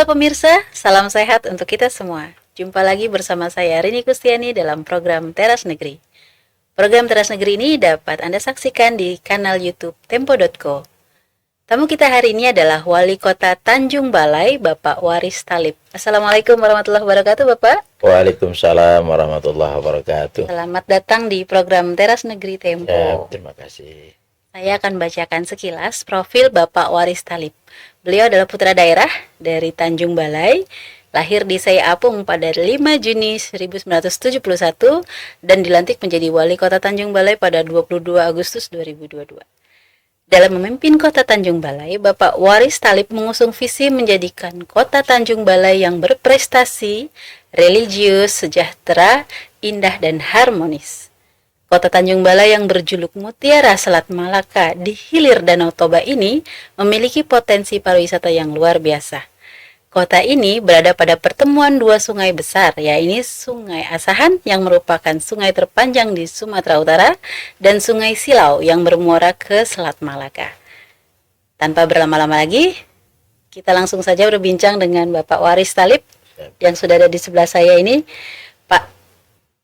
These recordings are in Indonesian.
Halo pemirsa, salam sehat untuk kita semua. Jumpa lagi bersama saya Rini Kustiani dalam program Teras Negeri. Program Teras Negeri ini dapat Anda saksikan di kanal YouTube Tempo.co. Tamu kita hari ini adalah Wali Kota Tanjung Balai, Bapak Waris Thalib. Assalamualaikum warahmatullahi wabarakatuh, Bapak. Waalaikumsalam warahmatullahi wabarakatuh. Selamat datang di program Teras Negeri Tempo. Ya, terima kasih. Saya akan bacakan sekilas profil Bapak Waris Thalib. Beliau adalah putra daerah dari Tanjung Balai, lahir di Sei Apung pada 5 Juni 1971 dan dilantik menjadi Wali Kota Tanjung Balai pada 22 Agustus 2022. Dalam memimpin Kota Tanjung Balai, Bapak Waris Thalib mengusung visi menjadikan Kota Tanjung Balai yang berprestasi, religius, sejahtera, indah dan harmonis. Kota Tanjung Balai yang berjuluk Mutiara Selat Malaka di hilir Danau Toba ini memiliki potensi pariwisata yang luar biasa. Kota ini berada pada pertemuan dua sungai besar, yaitu Sungai Asahan yang merupakan sungai terpanjang di Sumatera Utara dan Sungai Silau yang bermuara ke Selat Malaka. Tanpa berlama-lama lagi, kita langsung saja berbincang dengan Bapak Waris Thalib yang sudah ada di sebelah saya ini. Pak,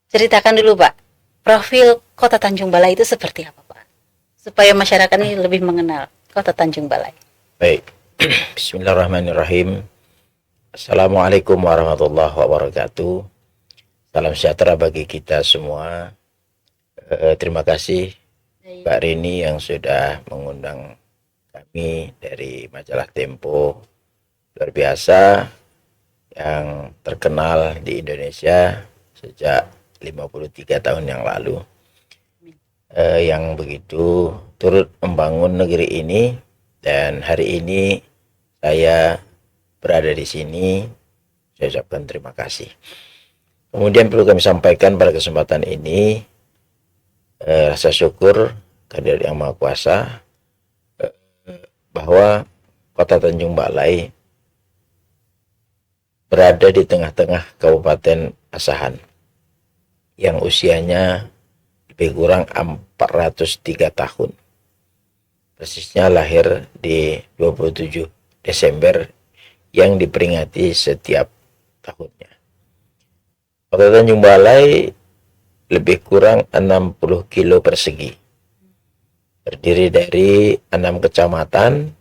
ceritakan dulu Pak, profil Kota Tanjung Balai itu seperti apa Pak? Supaya masyarakat ini lebih mengenal Kota Tanjung Balai. Baik, bismillahirrahmanirrahim. Assalamualaikum warahmatullahi wabarakatuh. Salam sejahtera bagi kita semua. Terima kasih Mbak Rini yang sudah mengundang kami dari majalah Tempo. Luar biasa, yang terkenal di Indonesia sejak 53 tahun yang lalu, yang begitu turut membangun negeri ini, dan hari ini saya berada di sini. Saya ucapkan terima kasih. Kemudian perlu kami sampaikan pada kesempatan ini rasa syukur kehadirat Yang Maha Kuasa bahwa Kota Tanjung Balai berada di tengah-tengah Kabupaten Asahan yang usianya lebih kurang 403 tahun. Persisnya lahir di 27 Desember yang diperingati setiap tahunnya. Kota Tanjung Balai lebih kurang 60 kilo persegi. Terdiri dari 6 kecamatan,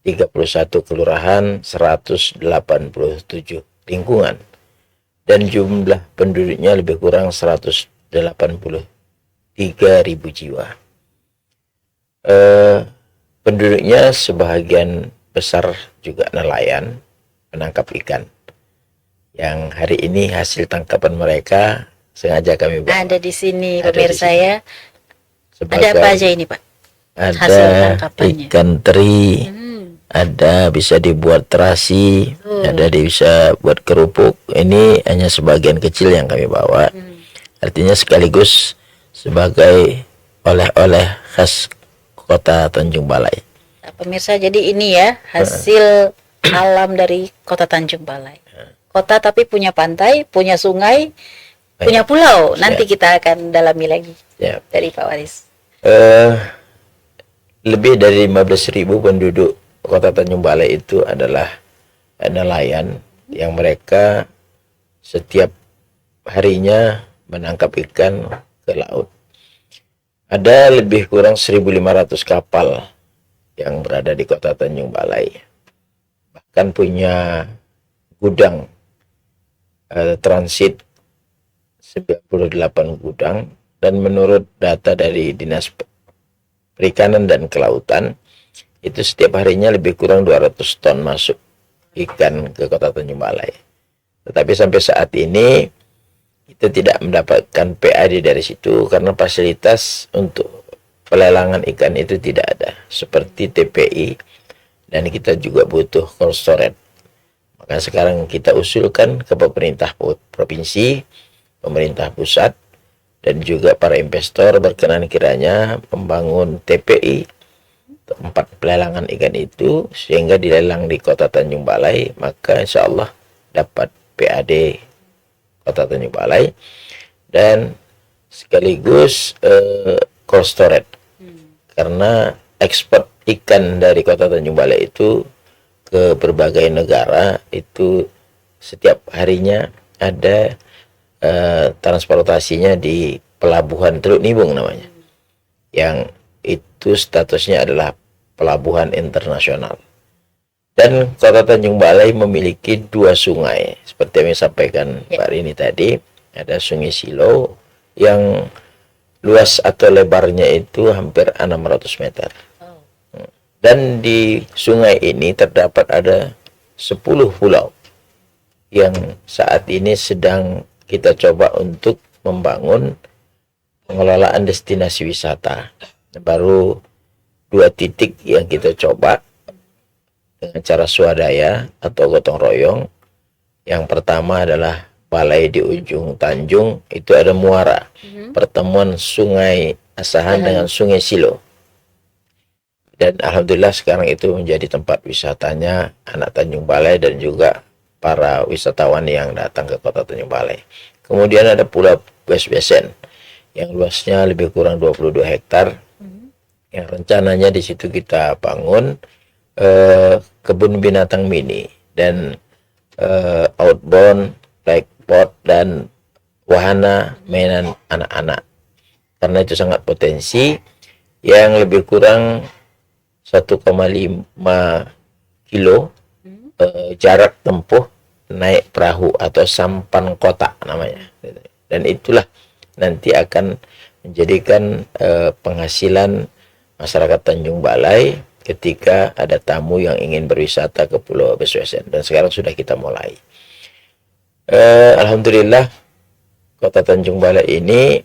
31 kelurahan, 187 lingkungan. Dan jumlah penduduknya lebih kurang 183.000 jiwa. Penduduknya sebahagian besar juga nelayan, penangkap ikan. Yang hari ini hasil tangkapan mereka sengaja kami bawa. Ada di sini Ada pemirsa di sini. ya. Sebagai, ada apa aja ini Pak? Hasil ada tangkapannya. ikan teri, ada bisa dibuat terasi, ada bisa buat kerupuk. Ini hanya sebagian kecil yang kami bawa. Artinya sekaligus sebagai oleh-oleh khas Kota Tanjung Balai. Nah, pemirsa, jadi ini ya hasil alam dari Kota Tanjung Balai. Kota tapi punya pantai, punya sungai, punya pulau. Nanti kita akan dalami lagi dari Pak Waris. Lebih dari 15.000 penduduk Kota Tanjung Balai itu adalah nelayan yang mereka setiap harinya menangkap ikan ke laut. Ada lebih kurang 1.500 kapal yang berada di Kota Tanjung Balai. Bahkan punya gudang transit 98 gudang, dan menurut data dari Dinas Perikanan dan Kelautan, itu setiap harinya lebih kurang 200 ton masuk ikan ke Kota Tanjung Balai. Tetapi sampai saat ini kita tidak mendapatkan PAD dari situ karena fasilitas untuk pelelangan ikan itu tidak ada seperti TPI, dan kita juga butuh cold storage. Maka sekarang kita usulkan ke pemerintah provinsi, pemerintah pusat, dan juga para investor berkenan kiranya membangun TPI, tempat pelelangan ikan itu, sehingga dilelang di Kota Tanjung Balai, maka insya Allah dapat PAD Kota Tanjung Balai, dan sekaligus cold storage. Karena ekspor ikan dari Kota Tanjung Balai itu ke berbagai negara itu setiap harinya ada transportasinya di pelabuhan Teluk Nibung namanya, yang itu statusnya adalah pelabuhan internasional. Dan Kota Tanjung Balai memiliki 2 sungai seperti yang disampaikan Pak Rini tadi. Ada Sungai Silo yang luas atau lebarnya itu hampir 600 meter. Dan di sungai ini terdapat ada 10 pulau yang saat ini sedang kita coba untuk membangun pengelolaan destinasi wisata. Baru 2 titik yang kita coba dengan cara swadaya atau gotong royong. Yang pertama adalah Balai di ujung Tanjung, itu ada muara, pertemuan Sungai Asahan dengan Sungai Silo. Dan alhamdulillah sekarang itu menjadi tempat wisatanya anak Tanjung Balai dan juga para wisatawan yang datang ke Kota Tanjung Balai. Kemudian ada Pulau West Besen yang luasnya lebih kurang 22 hektar. Yang rencananya di situ kita bangun kebun binatang mini dan outbound, blackboard dan wahana mainan anak-anak. Karena itu sangat potensi, yang lebih kurang 1,5 kilo jarak tempuh naik perahu atau sampan kota namanya. Dan itulah nanti akan menjadikan penghasilan masyarakat Tanjung Balai ketika ada tamu yang ingin berwisata ke Pulau Beswesen. Dan sekarang sudah kita mulai. Alhamdulillah Kota Tanjung Balai ini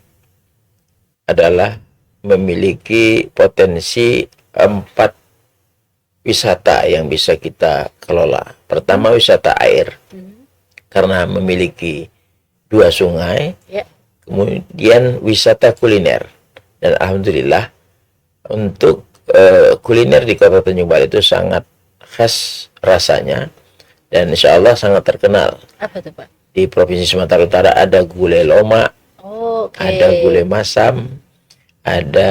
adalah memiliki potensi 4 wisata yang bisa kita kelola. Pertama, wisata air, karena memiliki 2 sungai. Kemudian wisata kuliner, dan alhamdulillah untuk kuliner di Kota Tanjung Balai itu sangat khas rasanya dan insya Allah sangat terkenal. Apa tuh Pak? Di Provinsi Sumatera Utara ada gulai lomak, ada gulai masam, ada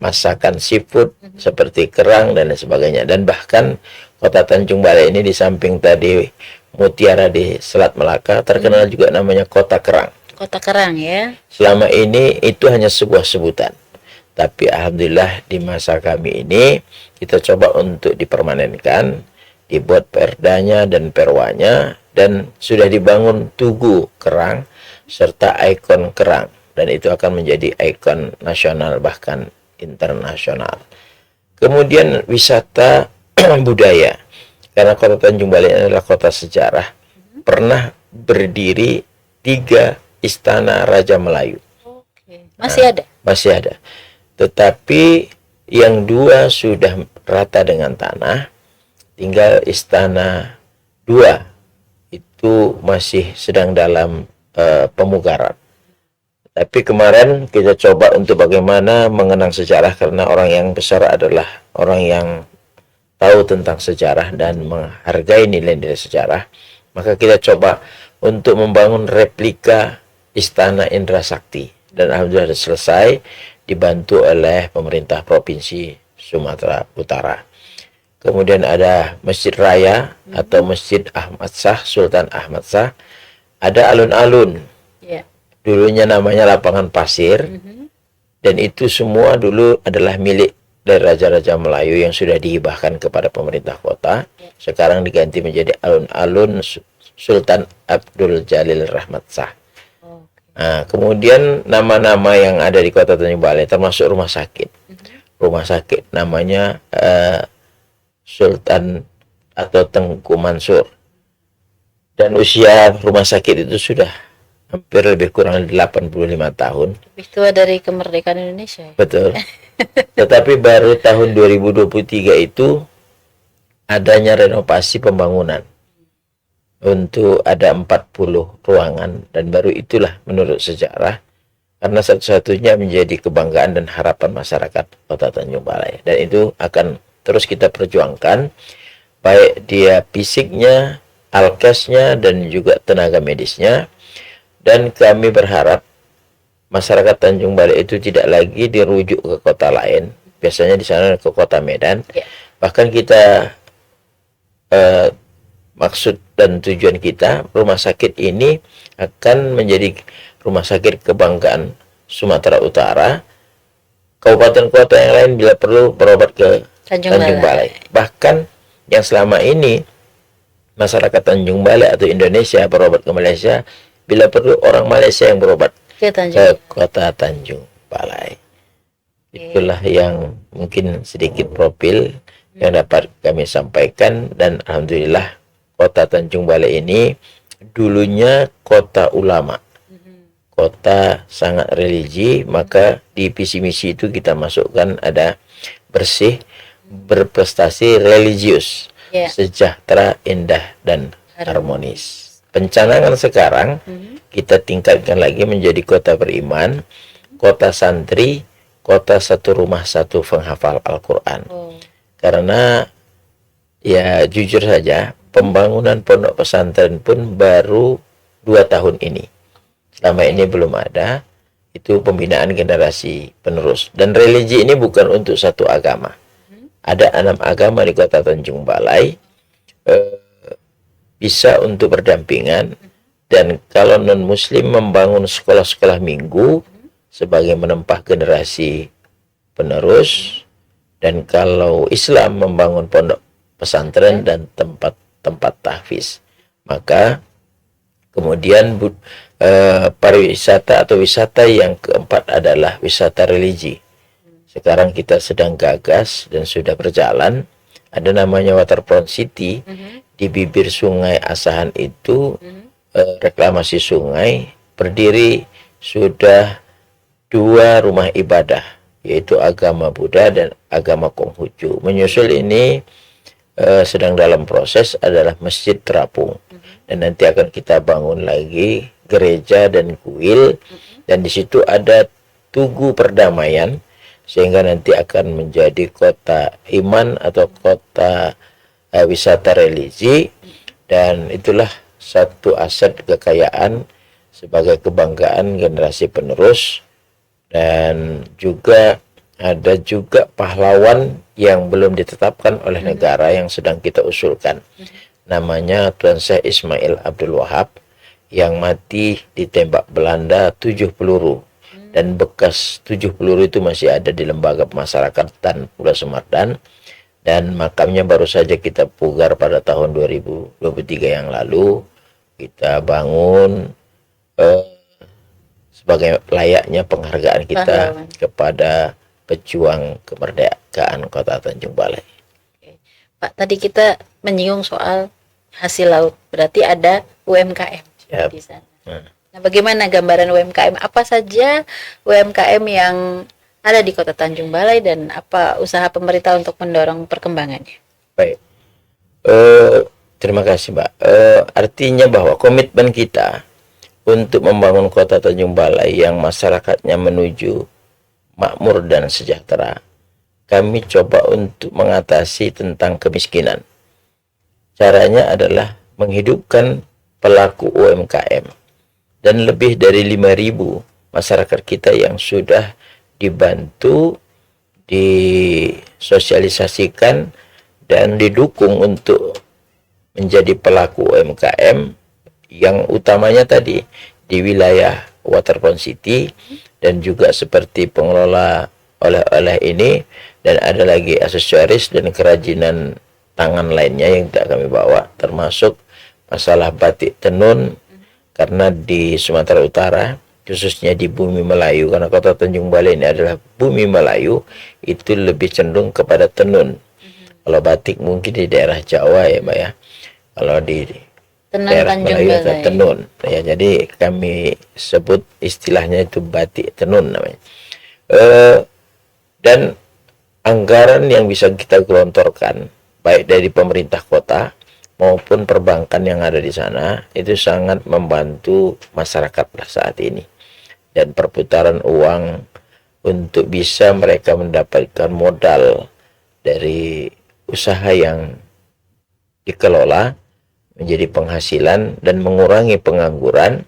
masakan seafood seperti kerang dan lain sebagainya. Dan bahkan Kota Tanjung Balai ini di samping tadi mutiara di Selat Melaka, terkenal juga namanya Kota Kerang. Kota Kerang ya. Selama ini itu hanya sebuah sebutan. Tapi alhamdulillah di masa kami ini kita coba untuk dipermanenkan, dibuat perdanya dan perwanya, dan sudah dibangun tugu kerang serta ikon kerang. Dan itu akan menjadi ikon nasional bahkan internasional. Kemudian wisata budaya. Karena Kota Tanjung Balai adalah kota sejarah. Pernah berdiri 3 istana Raja Melayu. Masih ada? Masih ada. Tetapi yang 2 sudah rata dengan tanah. Tinggal istana 2 itu masih sedang dalam pemugaran. Tapi kemarin kita coba untuk bagaimana mengenang sejarah, karena orang yang besar adalah orang yang tahu tentang sejarah dan menghargai nilai-nilai sejarah. Maka kita coba untuk membangun replika Istana Indra Sakti. Dan alhamdulillah sudah selesai, dibantu oleh pemerintah Provinsi Sumatera Utara. Kemudian ada Masjid Raya atau Masjid Ahmad Shah, Sultan Ahmad Shah. Ada alun-alun. Dulunya namanya Lapangan Pasir. Dan itu semua dulu adalah milik dari Raja-Raja Melayu yang sudah dihibahkan kepada pemerintah kota. Sekarang diganti menjadi alun-alun Sultan Abdul Jalil Rahmat Shah. Nah, kemudian nama-nama yang ada di Kota Tanjung Balai termasuk rumah sakit. Rumah sakit namanya Sultan atau Tengku Mansur. Dan usia rumah sakit itu sudah hampir lebih kurang 85 tahun. Lebih tua dari kemerdekaan Indonesia. Betul. Tetapi baru tahun 2023 itu adanya renovasi pembangunan. Untuk ada 40 ruangan, dan baru itulah menurut sejarah, karena satu-satunya menjadi kebanggaan dan harapan masyarakat Kota Tanjung Balai. Dan itu akan terus kita perjuangkan, baik dia fisiknya, alkesnya, dan juga tenaga medisnya. Dan kami berharap masyarakat Tanjung Balai itu tidak lagi dirujuk ke kota lain. Biasanya di sana ke kota Medan. Bahkan kita eh, maksud dan tujuan kita, rumah sakit ini akan menjadi rumah sakit kebanggaan Sumatera Utara. Kabupaten kota yang lain bila perlu berobat ke Tanjung Balai. Bahkan yang selama ini masyarakat Tanjung Balai atau Indonesia berobat ke Malaysia, bila perlu orang Malaysia yang berobat ke kota Tanjung Balai. Itulah yang mungkin sedikit profil yang dapat kami sampaikan, dan alhamdulillah kota Tanjung Balai ini dulunya kota ulama, kota sangat religi. Maka di visi misi itu kita masukkan ada bersih, berprestasi, religius, sejahtera, indah, dan harmonis. Pencanangan sekarang kita tingkatkan lagi menjadi kota beriman, kota santri, kota satu rumah satu penghafal Al-Quran. Karena ya jujur saja, pembangunan pondok pesantren pun baru 2 tahun ini. Selama ini belum ada. Itu pembinaan generasi penerus. Dan religi ini bukan untuk satu agama. Ada 6 agama di kota Tanjung Balai. Bisa untuk berdampingan. Dan kalau non-muslim membangun sekolah-sekolah minggu sebagai menempah generasi penerus. Dan kalau Islam membangun pondok pesantren dan tempat-tempat tahfiz. Maka kemudian pariwisata atau wisata yang keempat adalah wisata religi. Sekarang kita sedang gagas dan sudah berjalan. Ada namanya Waterfront City. Di bibir sungai Asahan itu reklamasi sungai, berdiri sudah 2 rumah ibadah, yaitu agama Buddha dan agama Konghucu. Menyusul ini sedang dalam proses adalah Masjid Terapung. Dan nanti akan kita bangun lagi gereja dan kuil, dan di situ ada Tugu Perdamaian, sehingga nanti akan menjadi kota iman atau kota wisata religi. Dan itulah satu aset kekayaan sebagai kebanggaan generasi penerus. Dan juga ada juga pahlawan yang belum ditetapkan oleh negara yang sedang kita usulkan. Namanya Tuan Syekh Ismail Abdul Wahab, yang mati ditembak Belanda 7 peluru. Dan bekas 7 peluru itu masih ada di Lembaga Pemasyarakatan Pulau Semardan. Dan makamnya baru saja kita pugar pada tahun 2023 yang lalu. Kita bangun sebagai layaknya penghargaan kita kepada pejuang kemerdekaan kota Tanjung Balai. Pak, tadi kita menyinggung soal hasil laut, berarti ada UMKM di sana. Nah, bagaimana gambaran UMKM? Apa saja UMKM yang ada di kota Tanjung Balai dan apa usaha pemerintah untuk mendorong perkembangannya? Baik, terima kasih Mbak. Artinya bahwa komitmen kita untuk membangun kota Tanjung Balai yang masyarakatnya menuju makmur dan sejahtera, kami coba untuk mengatasi tentang kemiskinan. Caranya adalah menghidupkan pelaku UMKM. Dan lebih dari 5.000 masyarakat kita yang sudah dibantu, disosialisasikan, dan didukung untuk menjadi pelaku UMKM, yang utamanya tadi di wilayah Waterfront City, dan juga seperti pengelola oleh-oleh ini, dan ada lagi aksesoris dan kerajinan tangan lainnya yang tidak kami bawa, termasuk masalah batik tenun. Karena di Sumatera Utara, khususnya di bumi Melayu, karena kota Tanjung Balai ini adalah bumi Melayu, itu lebih cenderung kepada tenun. Kalau batik mungkin di daerah Jawa ya Mbak ya, kalau di daerah Melayu itu tenun ya, jadi kami sebut istilahnya itu batik tenun namanya. Dan anggaran yang bisa kita gelontorkan baik dari pemerintah kota maupun perbankan yang ada di sana itu sangat membantu masyarakat saat ini. Dan perputaran uang untuk bisa mereka mendapatkan modal dari usaha yang dikelola menjadi penghasilan dan mengurangi pengangguran.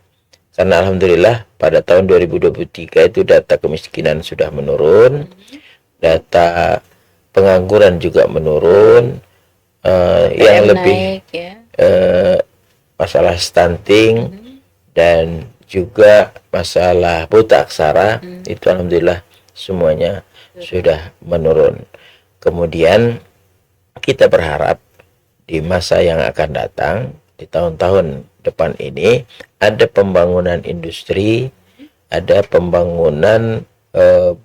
Karena alhamdulillah pada tahun 2023 itu data kemiskinan sudah menurun, data pengangguran juga menurun, yang PM lebih naik ya. masalah stunting dan juga masalah buta aksara itu alhamdulillah semuanya sudah menurun. Kemudian kita berharap di masa yang akan datang di tahun-tahun depan ini ada pembangunan industri, ada pembangunan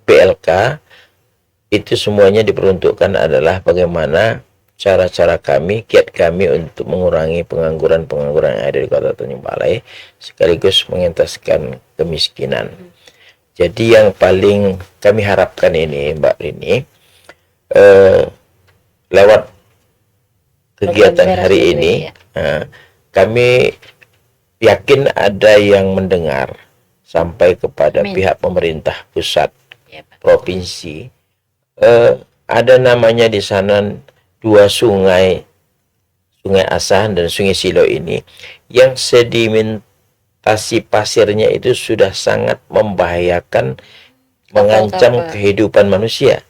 BLK, itu semuanya diperuntukkan adalah bagaimana cara-cara kami, kiat kami untuk mengurangi pengangguran-pengangguran yang ada di Kota Tanjung Balai sekaligus mengentaskan kemiskinan. Jadi yang paling kami harapkan ini Mbak Rini, lewat kegiatan hari ini, kami yakin ada yang mendengar sampai kepada pihak pemerintah pusat, provinsi. Ada namanya di sana dua sungai, Sungai Asahan dan Sungai Silo ini, yang sedimentasi pasirnya itu sudah sangat membahayakan, mengancam kehidupan manusia.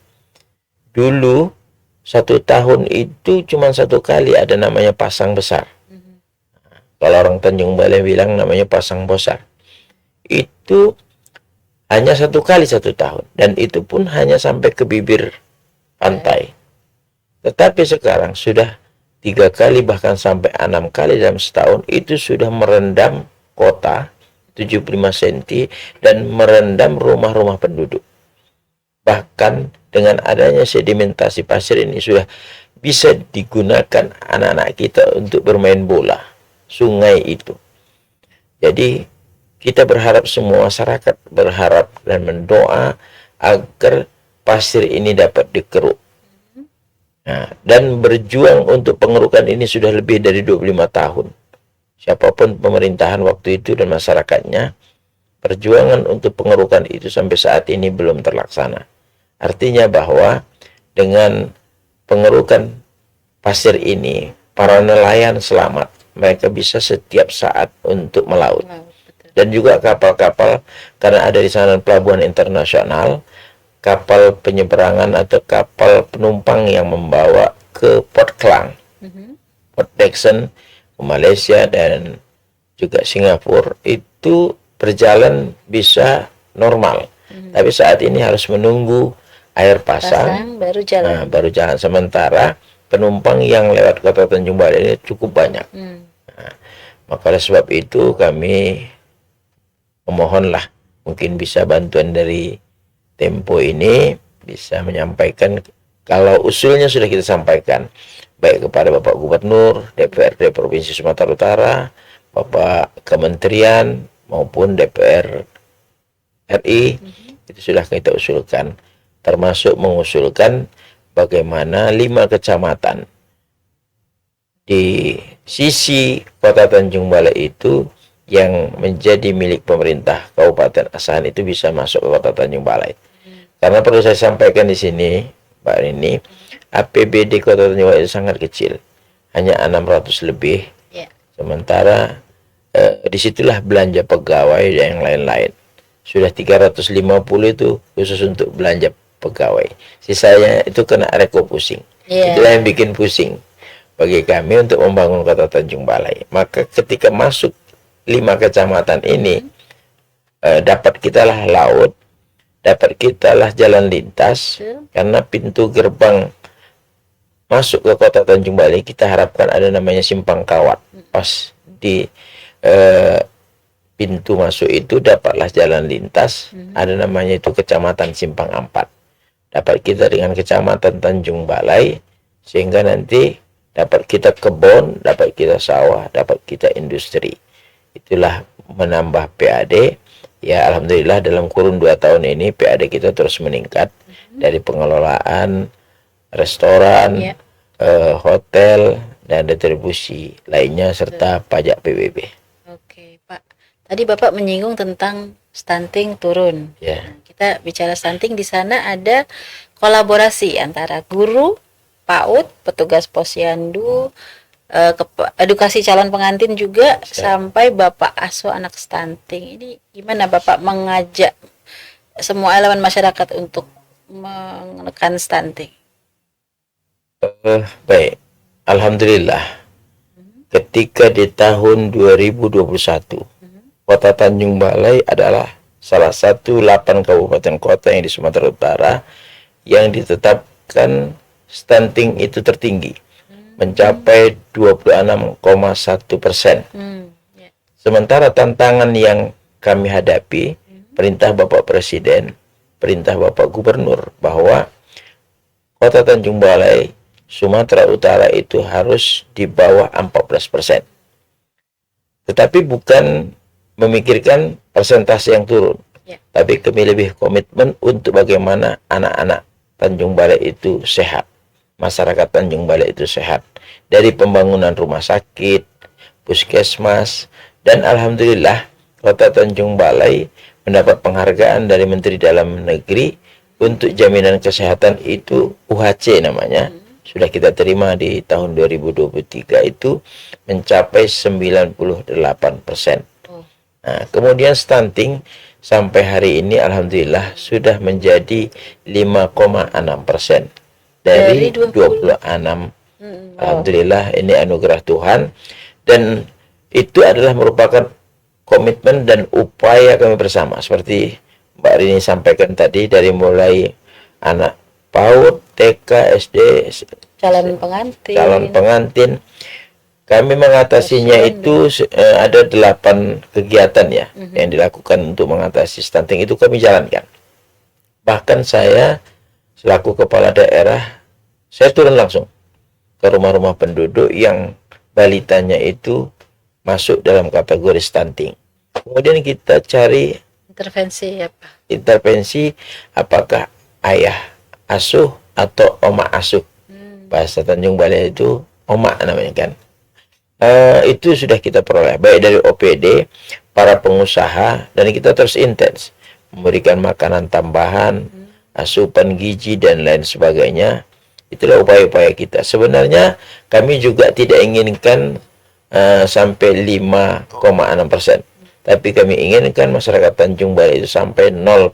Dulu 1 tahun itu cuma 1 kali ada namanya pasang besar. Kalau orang Tanjung Balai bilang namanya pasang besar. Itu hanya 1 kali 1 tahun, dan itu pun hanya sampai ke bibir pantai. Tetapi sekarang sudah 3 kali bahkan sampai 6 kali dalam setahun, itu sudah merendam kota 75 cm dan merendam rumah-rumah penduduk. Bahkan dengan adanya sedimentasi pasir ini sudah bisa digunakan anak-anak kita untuk bermain bola sungai itu. Jadi kita berharap, semua masyarakat berharap dan mendoa agar pasir ini dapat dikeruk. Nah, dan berjuang untuk pengerukan ini sudah lebih dari 25 tahun. Siapapun pemerintahan waktu itu dan masyarakatnya, perjuangan untuk pengerukan itu sampai saat ini belum terlaksana. Artinya bahwa dengan pengerukan pasir ini, para nelayan selamat. Mereka bisa setiap saat untuk melaut. Dan juga kapal-kapal, karena ada di sana pelabuhan internasional, kapal penyeberangan atau kapal penumpang yang membawa ke Port Klang, Port Dickson, ke Malaysia dan juga Singapura, itu berjalan bisa normal. Tapi saat ini harus menunggu air pasang baru jalan. Nah, baru jalan. Sementara penumpang yang lewat Kota Tanjung Balai ini cukup banyak. Nah, maka oleh sebab itu kami memohonlah mungkin bisa bantuan dari Tempo ini bisa menyampaikan, kalau usulnya sudah kita sampaikan baik kepada Bapak Gubernur, DPRD Provinsi Sumatera Utara, Bapak Kementerian maupun DPR RI, itu sudah kita usulkan, termasuk mengusulkan bagaimana 5 kecamatan di sisi Kota Tanjung Balai itu yang menjadi milik pemerintah Kabupaten Asahan itu bisa masuk ke Kota Tanjung Balai. Karena perlu saya sampaikan di sini, Mbak Rini, APBD Kota Tanjung Balai itu sangat kecil, hanya 600 lebih. Sementara disitulah belanja pegawai dan yang lain-lain. Sudah 350 itu khusus untuk belanja pegawai. Sisanya itu kena reko pusing. Itulah yang bikin pusing bagi kami untuk membangun Kota Tanjung Balai. Maka ketika masuk 5 kecamatan ini, dapat kita lah laut, dapat kita lah jalan lintas, karena pintu gerbang masuk ke Kota Tanjung Balai kita harapkan ada namanya Simpang Kawat. Pas di pintu masuk itu dapatlah jalan lintas, ada namanya itu Kecamatan Simpang Ampat. Dapat kita dengan Kecamatan Tanjung Balai, sehingga nanti dapat kita kebun, dapat kita sawah, dapat kita industri. Itulah menambah PAD. Ya alhamdulillah dalam kurun 2 tahun ini PAD kita terus meningkat, dari pengelolaan restoran, hotel dan distribusi lainnya serta pajak PBB. Oke Pak, tadi Bapak menyinggung tentang stunting turun. Kita bicara stunting, di sana ada kolaborasi antara guru, PAUD, petugas posyandu, edukasi calon pengantin juga, sampai Bapak asuh anak stunting. Ini gimana Bapak mengajak semua elemen masyarakat untuk menekan stunting? Baik, alhamdulillah ketika di tahun 2021 Kota Tanjung Balai adalah salah satu 8 kabupaten kota yang di Sumatera Utara yang ditetapkan stunting itu tertinggi, mencapai 26,1%. Ya. Sementara tantangan yang kami hadapi, perintah Bapak Presiden, perintah Bapak Gubernur bahwa Kota Tanjung Balai, Sumatera Utara itu harus di bawah 14%. Tetapi bukan memikirkan persentase yang turun, Ya. tapi kami lebih komitmen untuk bagaimana anak-anak Tanjung Balai itu sehat, masyarakat Tanjung Balai itu sehat, dari pembangunan rumah sakit, puskesmas, dan alhamdulillah Kota Tanjung Balai mendapat penghargaan dari Menteri Dalam Negeri untuk jaminan kesehatan itu UHC namanya. Sudah kita terima di tahun 2023 itu mencapai 98%. Nah, kemudian stunting sampai hari ini alhamdulillah sudah menjadi 5,6% dari 26. Alhamdulillah, ini anugerah Tuhan, dan itu adalah merupakan komitmen dan upaya kami bersama seperti Mbak Rini sampaikan tadi, dari mulai anak PAUD, TK, SD, Calon pengantin. calon pengantin. Kami mengatasinya itu ada 8 kegiatan ya yang dilakukan untuk mengatasi stunting, itu kami jalankan. Bahkan saya selaku kepala daerah, saya turun langsung ke rumah-rumah penduduk yang balitanya itu masuk dalam kategori stunting. Kemudian kita cari Intervensi apa? intervensi, apakah ayah asuh atau oma asuh. Bahasa Tanjung Balai itu oma namanya kan. Itu sudah kita peroleh baik dari OPD, para pengusaha, dan kita terus intens memberikan makanan tambahan, asupan gizi dan lain sebagainya. Itulah upaya-upaya kita. Sebenarnya kami juga tidak inginkan sampai 5,6%, tapi kami inginkan masyarakat Tanjung Balai itu sampai 0%.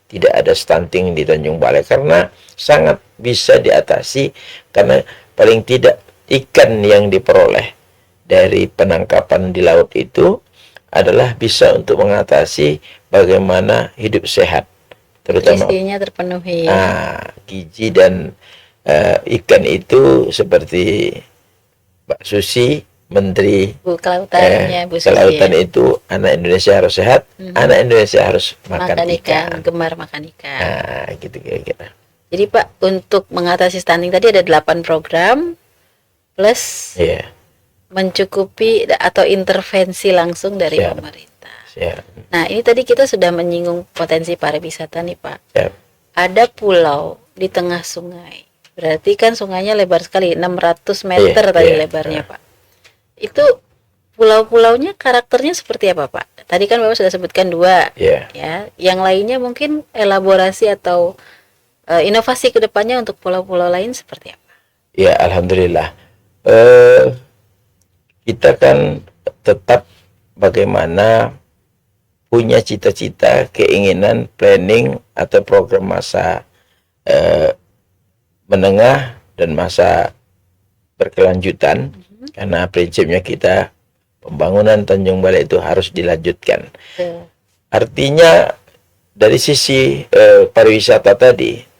Tidak ada stunting di Tanjung Balai, karena sangat bisa diatasi, karena paling tidak ikan yang diperoleh dari penangkapan di laut itu adalah bisa untuk mengatasi bagaimana hidup sehat, terutama Gizinya terpenuhi. gizi dan ikan itu seperti Mbak Susi, Menteri Kelautannya Bu Susi, Kelautan ya. itu, anak Indonesia harus sehat, anak Indonesia harus makan ikan. Gemar makan ikan. Gitu kira-kira. Jadi Pak, untuk mengatasi stunting tadi ada 8 program plus Iya, mencukupi atau intervensi langsung dari Siap. pemerintah. siap, Nah, ini tadi kita sudah menyinggung potensi pariwisata nih Pak. siap. Ada pulau di tengah sungai. Berarti kan sungainya lebar sekali, 600 meter Iya, tadi iya. lebarnya Pak. Itu pulau-pulaunya karakternya seperti apa Pak? Tadi kan Bapak sudah sebutkan 2. Iya. Ya, yang lainnya mungkin elaborasi atau inovasi ke depannya untuk pulau-pulau lain seperti apa? Ya, alhamdulillah. Kita kan tetap bagaimana punya cita-cita, keinginan, planning atau program masa menengah dan masa berkelanjutan, karena prinsipnya kita pembangunan Tanjung Balai itu harus dilanjutkan. Artinya dari sisi pariwisata tadi,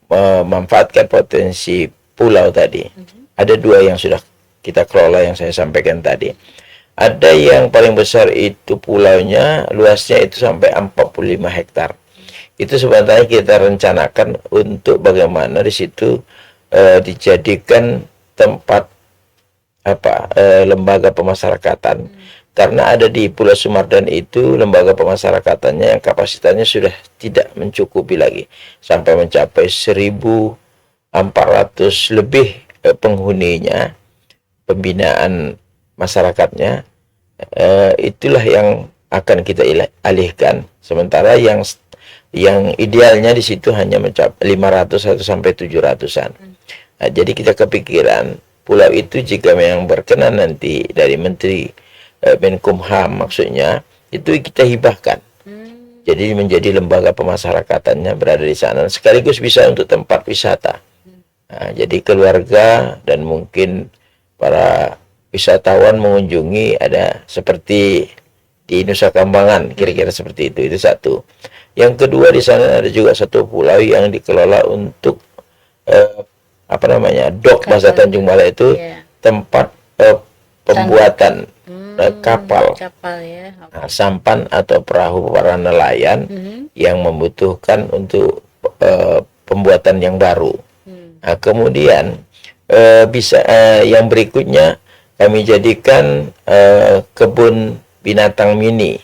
memanfaatkan potensi pulau tadi, ada 2 yang sudah kita kelola yang saya sampaikan tadi. Ada yang paling besar itu pulaunya, luasnya itu sampai 45 hektar. Itu sebenarnya kita rencanakan untuk bagaimana di situ dijadikan tempat lembaga pemasyarakatan. Karena ada di Pulau Sumardan itu lembaga pemasarakatannya yang kapasitasnya sudah tidak mencukupi lagi, sampai mencapai 1.400 lebih penghuninya, pembinaan masyarakatnya. Itulah yang akan kita alihkan. Sementara yang idealnya di situ hanya mencapai 500 atau sampai 700-an. Nah, jadi kita kepikiran pulau itu jika memang berkenan nanti dari Menteri Menkumham, maksudnya itu kita hibahkan. Jadi menjadi lembaga pemasyarakatannya berada di sana, sekaligus bisa untuk tempat wisata. Nah, jadi keluarga dan mungkin para wisatawan mengunjungi ada seperti di Nusa Kambangan, kira-kira seperti itu. Itu satu. Yang kedua, di sana ada juga satu pulau yang dikelola untuk eh, apa namanya, dok, bahasa Kapal. Tanjung Balai itu Ya. tempat pembuatan kapal, Kapal ya. nah, sampan atau perahu para nelayan yang membutuhkan untuk pembuatan yang baru. Nah, kemudian yang berikutnya kami jadikan kebun binatang mini,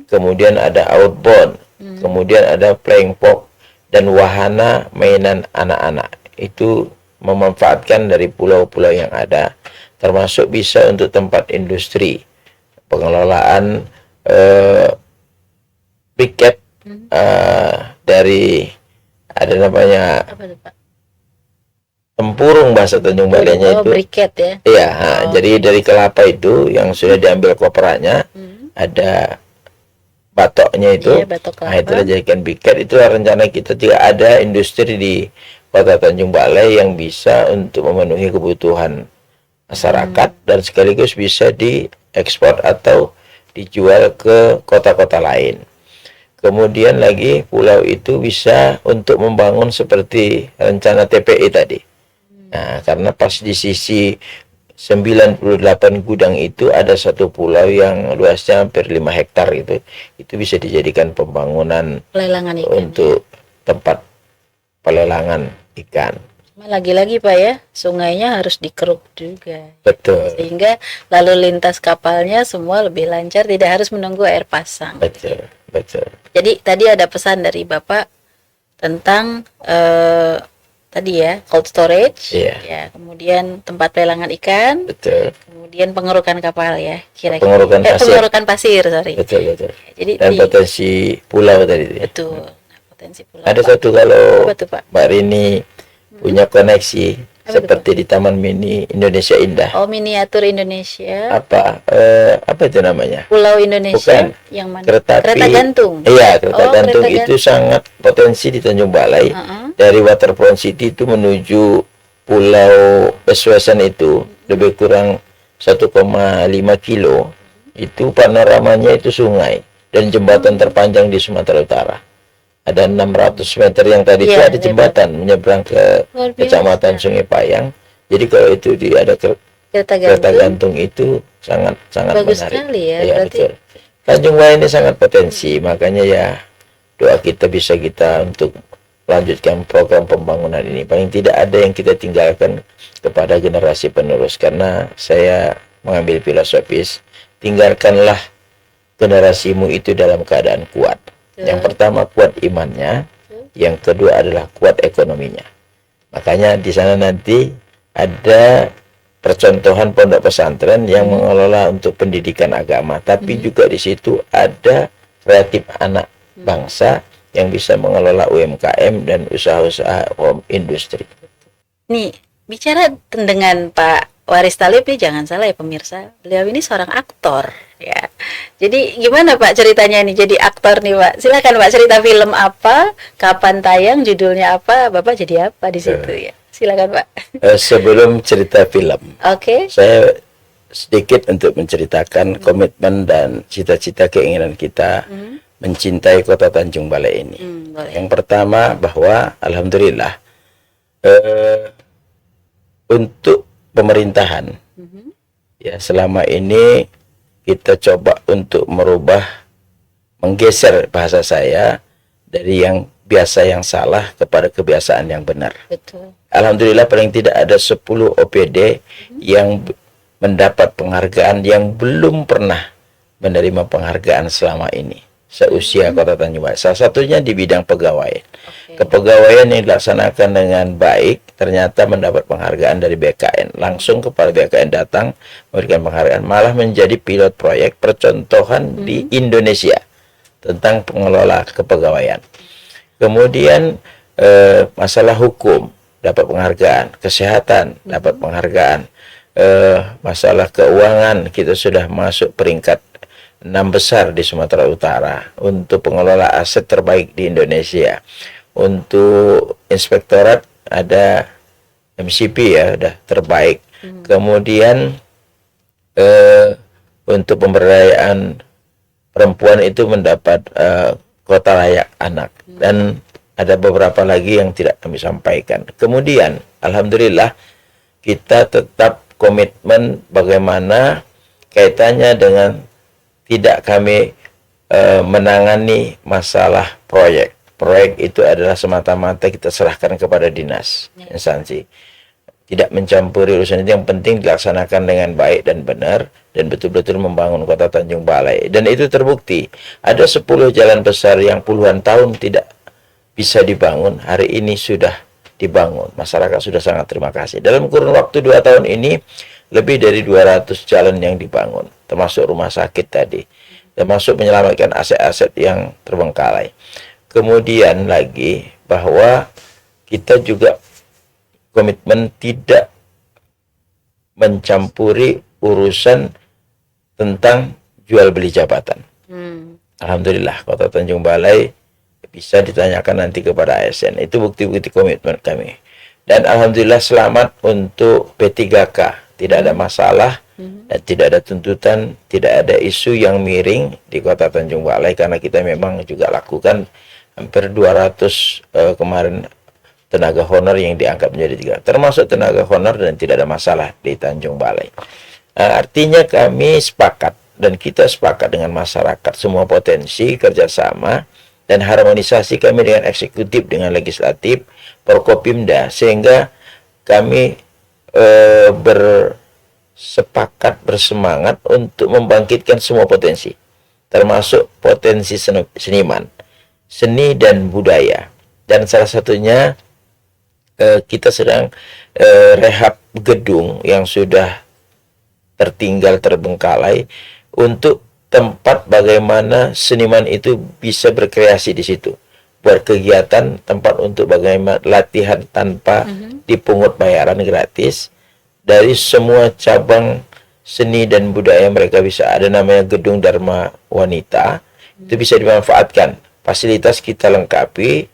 kemudian ada outbound, kemudian ada playing park dan wahana mainan anak-anak. Itu memanfaatkan dari pulau-pulau yang ada, termasuk bisa untuk tempat industri, pengelolaan briket dari ada namanya Apa tuh, Pak? tempurung bahasa Tanjung Balainya Oh, itu. briket ya. Iya, jadi dari kelapa itu yang sudah diambil koperanya, ada batoknya itu. Iya, batok Nah, kelapa. itulah jadikan briket. Itulah rencana kita juga ada industri di Kota Tanjung Balai yang bisa untuk memenuhi kebutuhan masyarakat dan sekaligus bisa diekspor atau dijual ke kota-kota lain. Kemudian lagi pulau itu bisa untuk membangun seperti rencana TPI tadi. Nah, karena pas di sisi 98 gudang itu ada satu pulau yang luasnya hampir 5 hektar gitu. Itu bisa dijadikan pembangunan Pelelangan ikan. untuk tempat pelelangan ikan. Cuma lagi-lagi Pak ya, sungainya harus dikeruk juga. Betul, Sehingga lalu lintas kapalnya semua lebih lancar, tidak harus menunggu air pasang. betul, betul. Jadi tadi ada pesan dari Bapak tentang tadi ya, cold storage, Iya. ya, kemudian tempat pelelangan ikan, Betul, kemudian pengerukan kapal ya, kira-kira. Pengerukan pasir. Pengerukan pasir, sorry. betul, betul. Jadi Dan potensi pulau tadi itu ya. betul. Nah, potensi pulau. Ada Pak. satu kalau Apa tuh, Pak? Mbak Rini punya koneksi Apa seperti di Taman Mini Indonesia Indah. Oh, miniatur Indonesia, Apa itu namanya? Pulau Indonesia, Bukan. yang mana? Kereta api. gantung. Iya, kereta Oh, gantung kereta itu sangat potensi di Tanjung Balai. Dari Waterfront City itu menuju Pulau Beswesan itu lebih kurang 1,5 kilo. Itu panoramanya itu sungai dan jembatan terpanjang di Sumatera Utara. Ada 600 meter yang tadi itu Iya, ada jembatan menyeberang ke Luar biasa. Kecamatan Sungai Payang. Jadi kalau itu ada Kereta kereta gantung. gantung itu sangat Bagus menarik. sekali ya, Iya, berarti. betul. Tanjung Balai ini sangat potensi, makanya ya doa kita bisa kita untuk lanjutkan program pembangunan ini. Paling tidak ada yang kita tinggalkan kepada generasi penerus, karena saya mengambil filosofis, tinggalkanlah generasimu itu dalam keadaan kuat. Yang pertama kuat imannya, yang kedua adalah kuat ekonominya. Makanya di sana nanti ada percontohan pondok pesantren yang mengelola untuk pendidikan agama, tapi juga di situ ada kreatif anak bangsa yang bisa mengelola UMKM dan usaha-usaha home industri. Nih, bicara dengan Pak Waris Thalib nih, jangan salah ya pemirsa, beliau ini seorang aktor ya. Jadi gimana Pak ceritanya nih jadi aktor nih Pak? Silakan Pak, cerita film apa, kapan tayang, judulnya apa, Bapak jadi apa di situ ya? Silakan Pak. Sebelum cerita film, Oke. saya sedikit untuk menceritakan komitmen dan cita-cita keinginan kita mencintai kota Tanjung Balai ini. Boleh. Yang pertama bahwa alhamdulillah untuk pemerintahan ya selama ini kita coba untuk menggeser bahasa saya dari yang biasa yang salah kepada kebiasaan yang benar. Betul. Alhamdulillah paling tidak ada 10 OPD yang mendapat penghargaan yang belum pernah menerima penghargaan selama ini seusia Kota Tanjung Balai. Salah satunya di bidang pegawaian. Kepegawaian yang dilaksanakan dengan baik ternyata mendapat penghargaan dari BKN. Langsung kepada BKN datang memberikan penghargaan, malah menjadi pilot proyek percontohan di Indonesia tentang pengelola kepegawaian. Kemudian masalah hukum dapat penghargaan, kesehatan dapat penghargaan, masalah keuangan kita sudah masuk peringkat 6 besar di Sumatera Utara untuk pengelola aset terbaik di Indonesia. Untuk inspektorat ada MCP ya, udah terbaik. Kemudian untuk pemberdayaan perempuan itu mendapat kota layak anak, dan ada beberapa lagi yang tidak kami sampaikan. Kemudian alhamdulillah kita tetap komitmen bagaimana kaitannya dengan tidak kami menangani masalah proyek. Proyek itu adalah semata-mata kita serahkan kepada dinas, instansi. Tidak mencampuri urusan itu, yang penting dilaksanakan dengan baik dan benar, dan betul-betul membangun kota Tanjung Balai. Dan itu terbukti. Ada 10 jalan besar yang puluhan tahun tidak bisa dibangun, hari ini sudah dibangun. Masyarakat sudah sangat terima kasih. Dalam kurun waktu 2 tahun ini, lebih dari 200 jalan yang dibangun, termasuk rumah sakit tadi, termasuk menyelamatkan aset-aset yang terbengkalai. Kemudian lagi bahwa kita juga komitmen tidak mencampuri urusan tentang jual beli jabatan. Alhamdulillah Kota Tanjung Balai bisa ditanyakan nanti kepada ASN. Itu bukti-bukti komitmen kami. Dan alhamdulillah selamat untuk P3K. Tidak ada masalah, dan tidak ada tuntutan, tidak ada isu yang miring di Kota Tanjung Balai, karena kita memang juga lakukan hampir 200 kemarin tenaga honor yang diangkat menjadi 3, termasuk tenaga honor, dan tidak ada masalah di Tanjung Balai. Artinya kami sepakat, dan kita sepakat dengan masyarakat, semua potensi kerjasama dan harmonisasi kami dengan eksekutif, dengan legislatif, Forkopimda, sehingga kami bersepakat, bersemangat untuk membangkitkan semua potensi, termasuk potensi seniman, seni dan budaya. Dan salah satunya kita sedang rehab gedung yang sudah tertinggal, terbengkalai, untuk tempat bagaimana seniman itu bisa berkreasi di situ, buat kegiatan, tempat untuk bagaimana latihan tanpa dipungut bayaran, gratis. Dari semua cabang seni dan budaya mereka bisa, ada namanya Gedung Dharma Wanita, itu bisa dimanfaatkan. Fasilitas kita lengkapi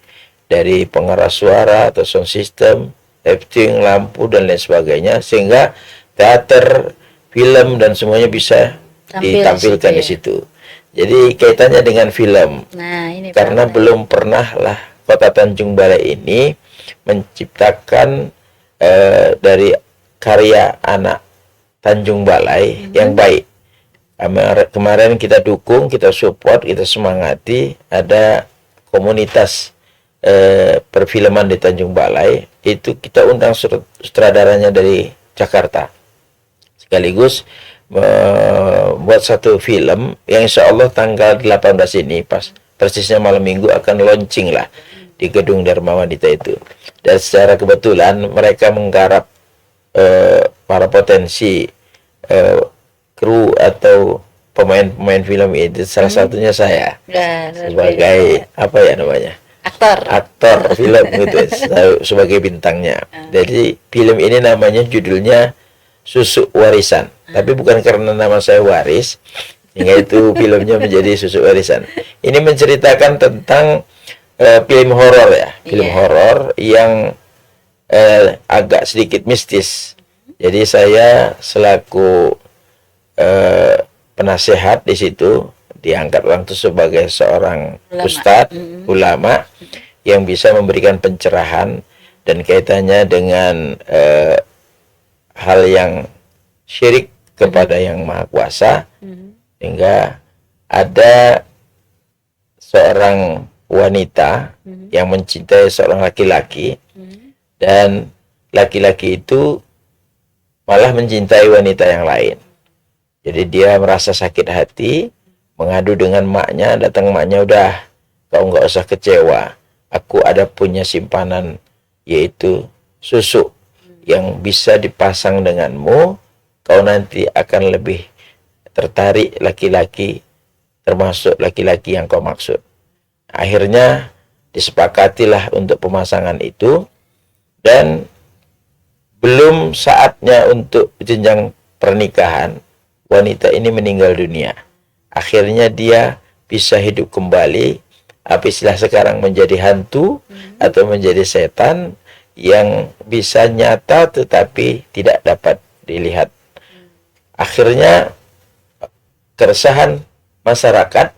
dari pengeras suara atau sound system, lighting, lampu dan lain sebagainya, sehingga teater, film dan semuanya bisa ditampilkan di situ. Jadi kaitannya dengan film. Nah, ini karena belum pernah lah Kota Tanjung Balai ini menciptakan dari karya anak Tanjung Balai yang baik. Kemarin kita dukung, kita support, kita semangati. Ada komunitas perfilman di Tanjung Balai, itu kita undang sutradaranya dari Jakarta, sekaligus buat satu film yang insya Allah tanggal 18 ini, pas persisnya malam minggu, akan launching lah di Gedung Dharma Wanita itu. Dan secara kebetulan mereka menggarap para potensi kru atau pemain-pemain film itu, salah satunya saya sebagai apa ya namanya, aktor film gitu, sebagai bintangnya. Jadi film ini namanya, judulnya Susuk Warisan, tapi bukan karena nama saya Waris sehingga itu filmnya menjadi Susuk Warisan. Ini menceritakan tentang film horor ya, film horor yang agak sedikit mistis. Jadi saya selaku penasehat di situ, diangkat langsung sebagai seorang ustadz, ulama yang bisa memberikan pencerahan dan kaitannya dengan hal yang syirik kepada yang Maha Kuasa, sehingga ada seorang wanita yang mencintai seorang laki-laki, dan laki-laki itu malah mencintai wanita yang lain. Jadi dia merasa sakit hati, mengadu dengan maknya, datang maknya, udah kau nggak usah kecewa, aku ada punya simpanan, yaitu susu yang bisa dipasang denganmu, kau nanti akan lebih tertarik laki-laki, termasuk laki-laki yang kau maksud. Akhirnya disepakatilah untuk pemasangan itu, dan belum saatnya untuk jenjang pernikahan, wanita ini meninggal dunia. Akhirnya dia bisa hidup kembali, apa istilah sekarang, menjadi hantu atau menjadi setan, yang bisa nyata tetapi tidak dapat dilihat. Akhirnya keresahan masyarakat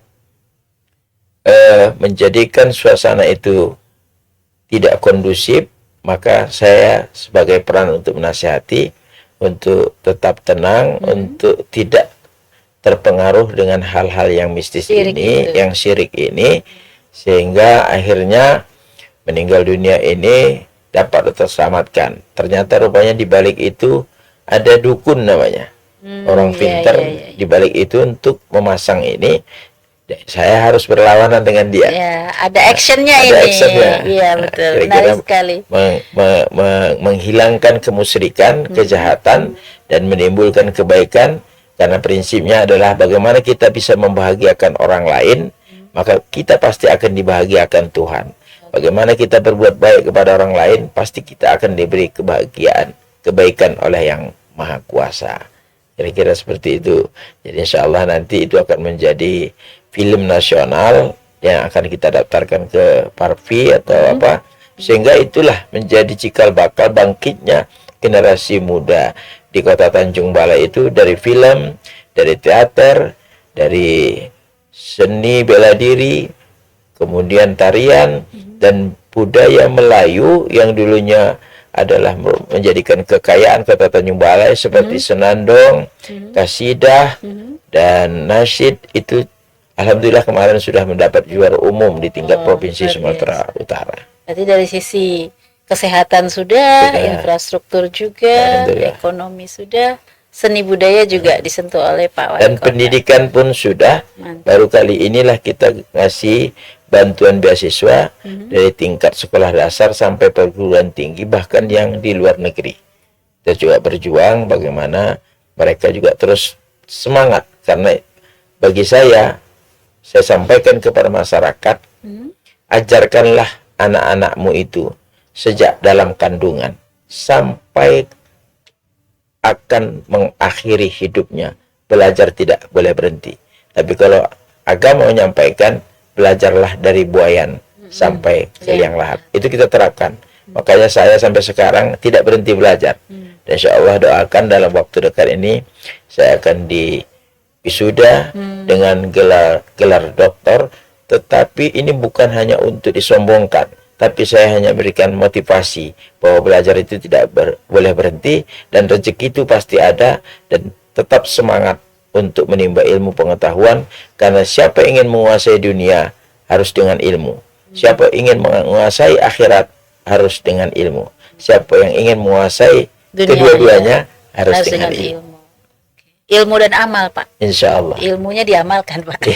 menjadikan suasana itu tidak kondusif, maka saya sebagai peran untuk menasihati, untuk tetap tenang, untuk tidak terpengaruh dengan hal-hal yang mistis yang syirik ini, sehingga akhirnya meninggal dunia ini dapat terselamatkan. Ternyata rupanya di balik itu ada dukun namanya, orang pintar di balik itu untuk memasang ini. Saya harus berlawanan dengan dia. Ya, ada actionnya ini. Ada actionnya. Iya betul. Kira-kira Menarik sekali. Menghilangkan kemusyrikan, kejahatan, dan menimbulkan kebaikan. Karena prinsipnya adalah bagaimana kita bisa membahagiakan orang lain, maka kita pasti akan dibahagiakan Tuhan. Bagaimana kita berbuat baik kepada orang lain, pasti kita akan diberi kebahagiaan, kebaikan oleh Yang Maha Kuasa. Kira-kira seperti itu. Jadi insya Allah nanti itu akan menjadi film nasional yang akan kita daftarkan ke Parvi atau apa, sehingga itulah menjadi cikal bakal bangkitnya generasi muda di Kota Tanjung Balai itu, dari film, dari teater, dari seni bela diri, kemudian tarian, dan budaya Melayu yang dulunya adalah menjadikan kekayaan Kota Tanjung Balai seperti senandong, kasidah, dan nasyid. Itu alhamdulillah kemarin sudah mendapat juara umum di tingkat provinsi Sumatera Utara. Berarti dari sisi kesehatan sudah, infrastruktur juga, ekonomi sudah, seni budaya juga disentuh oleh Pak Wali Dan Kota. Pendidikan pun sudah. Baru kali inilah kita ngasih bantuan beasiswa dari tingkat sekolah dasar sampai perguruan tinggi, bahkan yang di luar negeri. Kita juga berjuang bagaimana mereka juga terus semangat, karena bagi saya sampaikan kepada masyarakat, ajarkanlah anak-anakmu itu sejak dalam kandungan sampai akan mengakhiri hidupnya. Belajar tidak boleh berhenti. Tapi kalau agama menyampaikan, belajarlah dari buayan sampai ke liang lahat. Itu kita terapkan. Makanya saya sampai sekarang tidak berhenti belajar. Dan insya Allah doakan dalam waktu dekat ini saya akan di wisuda dengan gelar doktor. Tetapi ini bukan hanya untuk disombongkan, tapi saya hanya berikan motivasi bahwa belajar itu tidak boleh berhenti, dan rezeki itu pasti ada, dan tetap semangat untuk menimba ilmu pengetahuan, karena siapa ingin menguasai dunia harus dengan ilmu, siapa ingin menguasai akhirat harus dengan ilmu, siapa yang ingin menguasai kedua-duanya harus dengan ilmu. Ilmu dan amal, Pak. Insya Allah. Ilmunya diamalkan, Pak.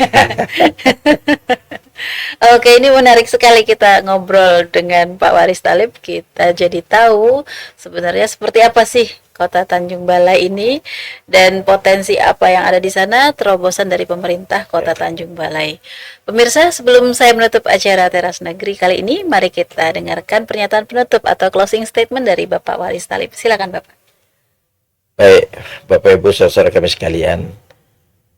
Oke, ini menarik sekali kita ngobrol dengan Pak Waris Thalib. Kita jadi tahu sebenarnya seperti apa sih Kota Tanjung Balai ini, dan potensi apa yang ada di sana, terobosan dari pemerintah Kota Tanjung Balai. Pemirsa, sebelum saya menutup acara Teras Negeri kali ini, mari kita dengarkan pernyataan penutup atau closing statement dari Bapak Waris Thalib. Silakan, Bapak. Baik, Bapak Ibu saudara kami sekalian,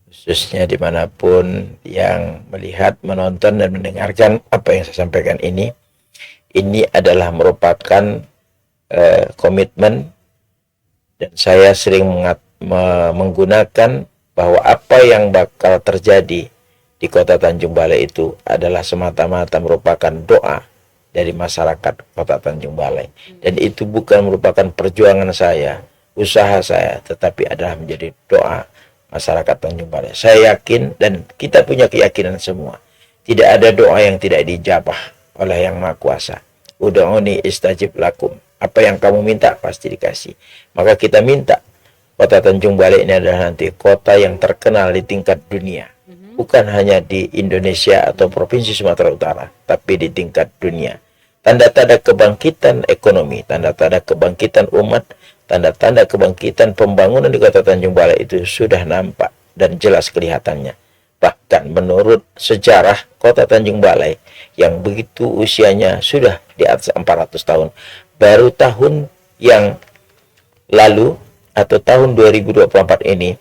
khususnya dimanapun yang melihat, menonton, dan mendengarkan apa yang saya sampaikan ini adalah merupakan komitmen, dan saya sering menggunakan bahwa apa yang bakal terjadi di Kota Tanjung Balai itu adalah semata-mata merupakan doa dari masyarakat Kota Tanjung Balai, dan itu bukan merupakan perjuangan saya, usaha saya, tetapi adalah menjadi doa masyarakat Tanjung Balai. Saya yakin, dan kita punya keyakinan semua, tidak ada doa yang tidak dijabah oleh Yang Maha Kuasa. Ud'uni istajib lakum. Apa yang kamu minta pasti dikasih. Maka kita minta Kota Tanjung Balai ini adalah nanti kota yang terkenal di tingkat dunia. Bukan hanya di Indonesia atau Provinsi Sumatera Utara, tapi di tingkat dunia. Tanda-tanda kebangkitan ekonomi, tanda-tanda kebangkitan umat, tanda-tanda kebangkitan pembangunan di Kota Tanjung Balai itu sudah nampak dan jelas kelihatannya. Bahkan menurut sejarah Kota Tanjung Balai yang begitu usianya sudah di atas 400 tahun, baru tahun yang lalu atau tahun 2024 ini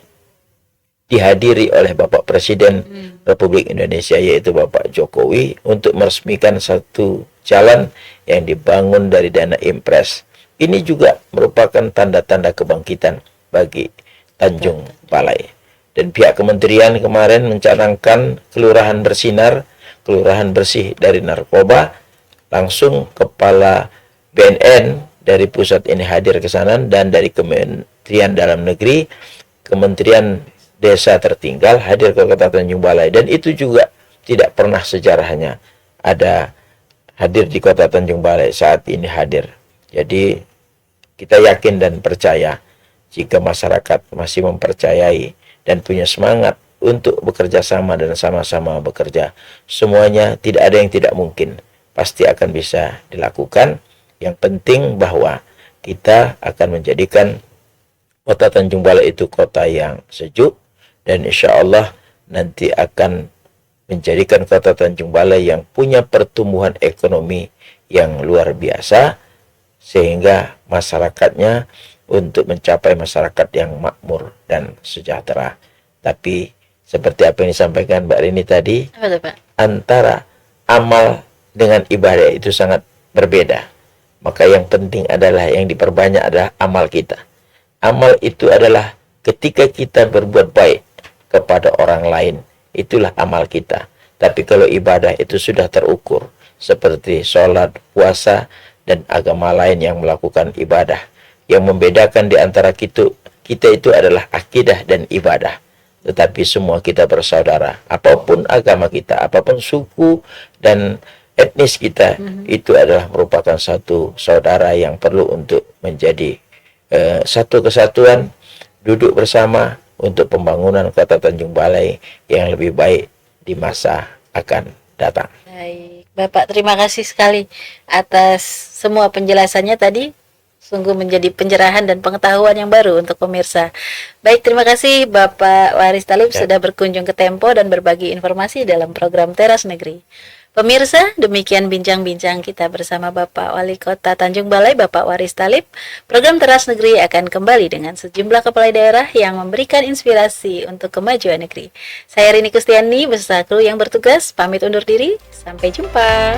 dihadiri oleh Bapak Presiden Republik Indonesia, yaitu Bapak Jokowi, untuk meresmikan satu jalan yang dibangun dari dana Impres. Ini juga merupakan tanda-tanda kebangkitan bagi Tanjung Balai. Dan pihak kementerian kemarin mencanangkan kelurahan bersinar, kelurahan bersih dari narkoba. Langsung Kepala BNN dari pusat ini hadir ke sana, dan dari Kementerian Dalam Negeri, Kementerian Desa tertinggal hadir ke Kota Tanjung Balai. Dan itu juga tidak pernah sejarahnya ada hadir di Kota Tanjung Balai saat ini hadir. Jadi kita yakin dan percaya, jika masyarakat masih mempercayai dan punya semangat untuk bekerja sama dan sama-sama bekerja, semuanya tidak ada yang tidak mungkin, pasti akan bisa dilakukan. Yang penting bahwa kita akan menjadikan Kota Tanjung Balai itu kota yang sejuk, dan insya Allah nanti akan menjadikan Kota Tanjung Balai yang punya pertumbuhan ekonomi yang luar biasa, sehingga masyarakatnya untuk mencapai masyarakat yang makmur dan sejahtera. Tapi seperti apa yang disampaikan Mbak Rini tadi, antara amal dengan ibadah itu sangat berbeda. Maka yang penting adalah, yang diperbanyak adalah amal kita. Amal itu adalah ketika kita berbuat baik kepada orang lain, itulah amal kita. Tapi kalau ibadah itu sudah terukur, seperti sholat, puasa, dan agama lain yang melakukan ibadah. Yang membedakan di antara kita itu adalah akidah dan ibadah. Tetapi semua kita bersaudara. Apapun agama kita, apapun suku dan etnis kita, itu adalah merupakan satu saudara yang perlu untuk menjadi satu kesatuan, duduk bersama untuk pembangunan Kota Tanjung Balai yang lebih baik di masa akan datang. Baik, Bapak, terima kasih sekali atas semua penjelasannya tadi. Sungguh menjadi pencerahan dan pengetahuan yang baru untuk pemirsa. Baik, terima kasih Bapak Waris Thalib sudah berkunjung ke Tempo dan berbagi informasi dalam program Teras Negeri. Pemirsa, demikian bincang-bincang kita bersama Bapak Wali Kota Tanjung Balai, Bapak Waris Thalib. Program Teras Negeri akan kembali dengan sejumlah kepala daerah yang memberikan inspirasi untuk kemajuan negeri. Saya Rini Kustiani beserta kru yang bertugas, pamit undur diri. Sampai jumpa.